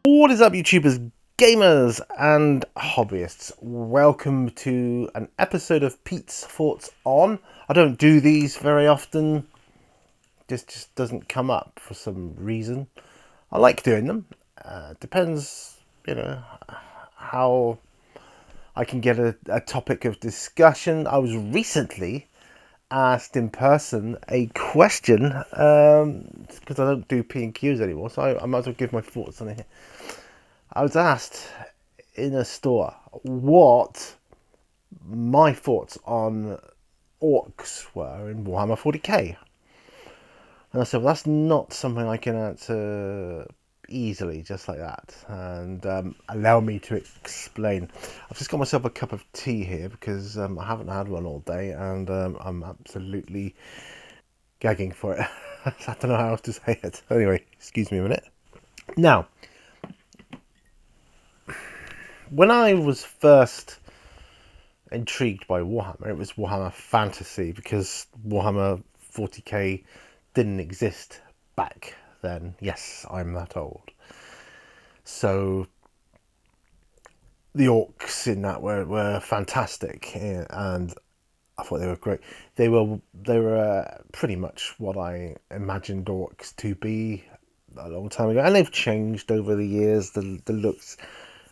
What is up, YouTubers, gamers, and hobbyists? Welcome to an episode of Pete's Thoughts On. I don't do these very often. This just doesn't come up for some reason. I like doing them. Depends, how I can get a topic of discussion. I was recently asked in person a question because I don't do P&Qs anymore, so I might as well give my thoughts on it. I was asked in a store what my thoughts on orcs were in Warhammer 40k. And I said, well, that's not something I can answer easily, just like that. And allow me to explain. I've just got myself a cup of tea here because I haven't had one all day and I'm absolutely gagging for it. I don't know how else to say it. Anyway, excuse me a minute. Now, when I was first intrigued by Warhammer, it was Warhammer Fantasy, because Warhammer 40k didn't exist back then. Yes, I'm that old. So the orcs in that were fantastic, and I thought they were great. They were pretty much what I imagined orcs to be a long time ago, and they've changed over the years. The looks.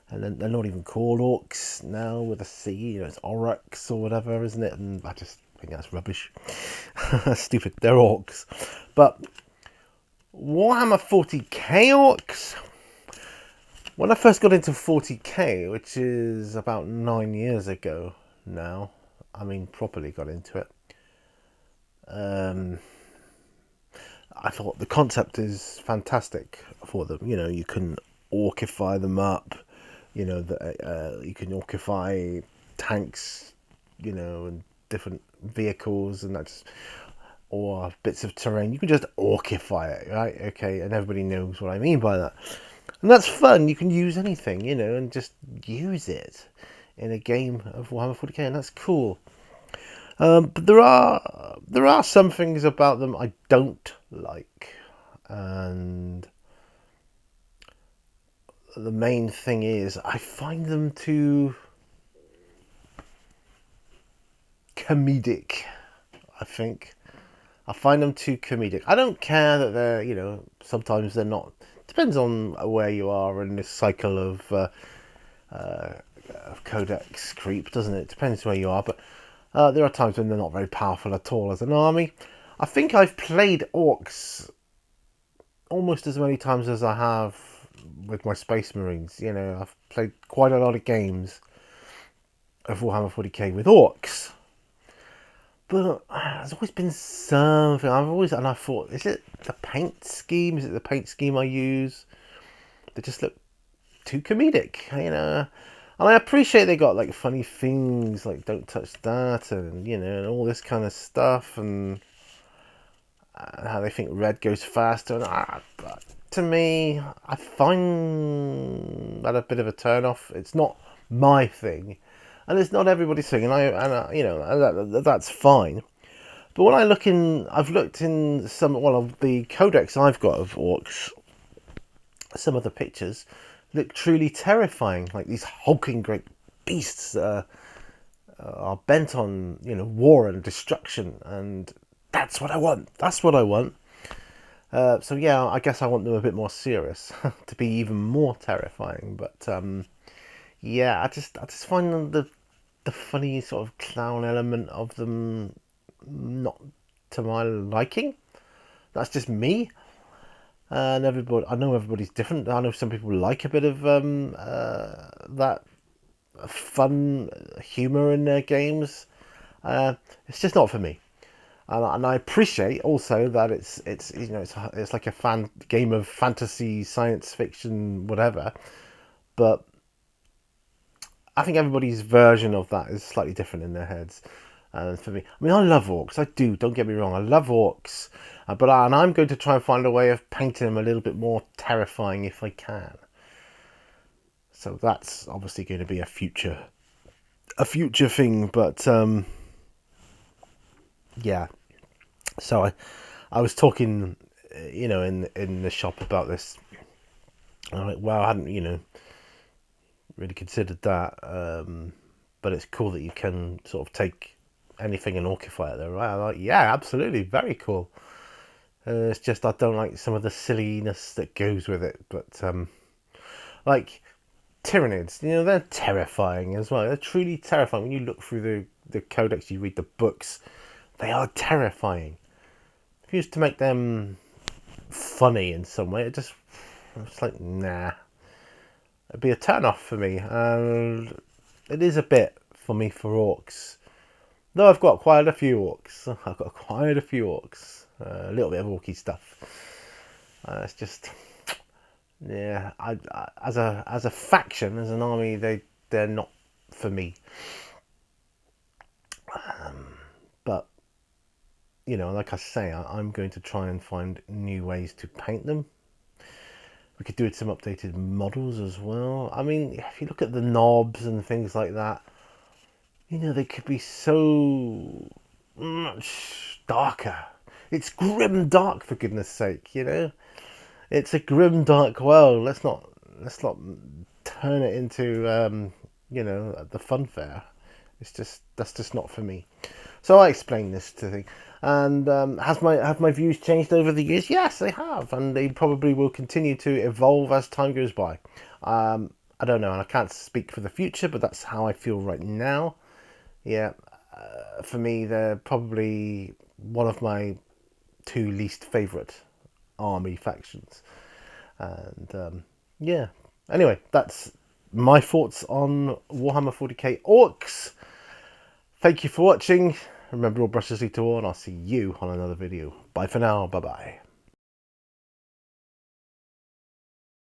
And they're not even called orcs now with a C. It's Orks or whatever, isn't it? And I just think that's rubbish. Stupid. They're orcs. But Warhammer 40k orcs? When I first got into 40k, which is about 9 years ago now, I mean, properly got into it. I thought the concept is fantastic for them. You can orcify them up. You can orcify tanks, and different vehicles, and that's, or bits of terrain. You can just orcify it, right? Okay, and everybody knows what I mean by that. And that's fun. You can use anything, and just use it in a game of Warhammer 40k, and that's cool. But there are some things about them I don't like, and the main thing is I find them too comedic. I think I find them too comedic. I don't care that they're, sometimes they're not. Depends on where you are in this cycle of codex creep, doesn't it? Depends where you are, but there are times when they're not very powerful at all as an army. I think I've played orcs almost as many times as I have with my Space Marines. I've played quite a lot of games of Warhammer 40k with orcs, but there's always been something. And I thought, is it the paint scheme? Is it the paint scheme I use? They just look too comedic, And I appreciate they got like funny things like "don't touch that" and and all this kind of stuff, and how they think red goes faster. But to me, I find that a bit of a turn off. It's not my thing, and it's not everybody's thing, and that's fine. But when I've looked in some of the codex I've got of orcs. Some of the pictures look truly terrifying, like these hulking great beasts are bent on war and destruction, and that's what I want. So yeah, I guess I want them a bit more serious to be even more terrifying. But yeah, I just find the funny sort of clown element of them not to my liking. That's just me. And I know everybody's different. I know some people like a bit of that fun humor in their games. It's just not for me. And I appreciate also that it's like a fan game of fantasy, science fiction, whatever. But I think everybody's version of that is slightly different in their heads. And for me, I mean, I love orcs. I do. Don't get me wrong. I love orcs, and I'm going to try and find a way of painting them a little bit more terrifying if I can. So that's obviously going to be a future thing. But yeah. So I was talking, in the shop about this I'm like, wow, I hadn't, really considered that. But it's cool that you can sort of take anything and orcify it there, right? I'm like, yeah, absolutely, very cool. It's just I don't like some of the silliness that goes with it, but like Tyranids, they're terrifying as well. They're truly terrifying. When you look through the codex, you read the books, they are terrifying. If you used to make them funny in some way, it's like, nah. It'd be a turn off for me. And it is a bit for me for orcs. Though I've got quite a few orcs. A little bit of orky stuff. It's just, yeah. As a faction, as an army, they're not for me. But like I say, I'm going to try and find new ways to paint them. We could do it some updated models as well. I mean, if you look at the knobs and things like that, they could be so much darker. It's grim dark, for goodness sake. It's a grim dark world. Let's not turn it into the fun fair. That's just not for me. So I explained this to thing, and have my views changed over the years? Yes, they have, and they probably will continue to evolve as time goes by. I don't know, and I can't speak for the future, but that's how I feel right now. Yeah, for me, they're probably one of my two least favourite army factions, and yeah. Anyway, that's my thoughts on Warhammer 40k Orcs. Thank you for watching. Remember, all brushes lead to all, and I'll see you on another video. Bye for now. Bye bye.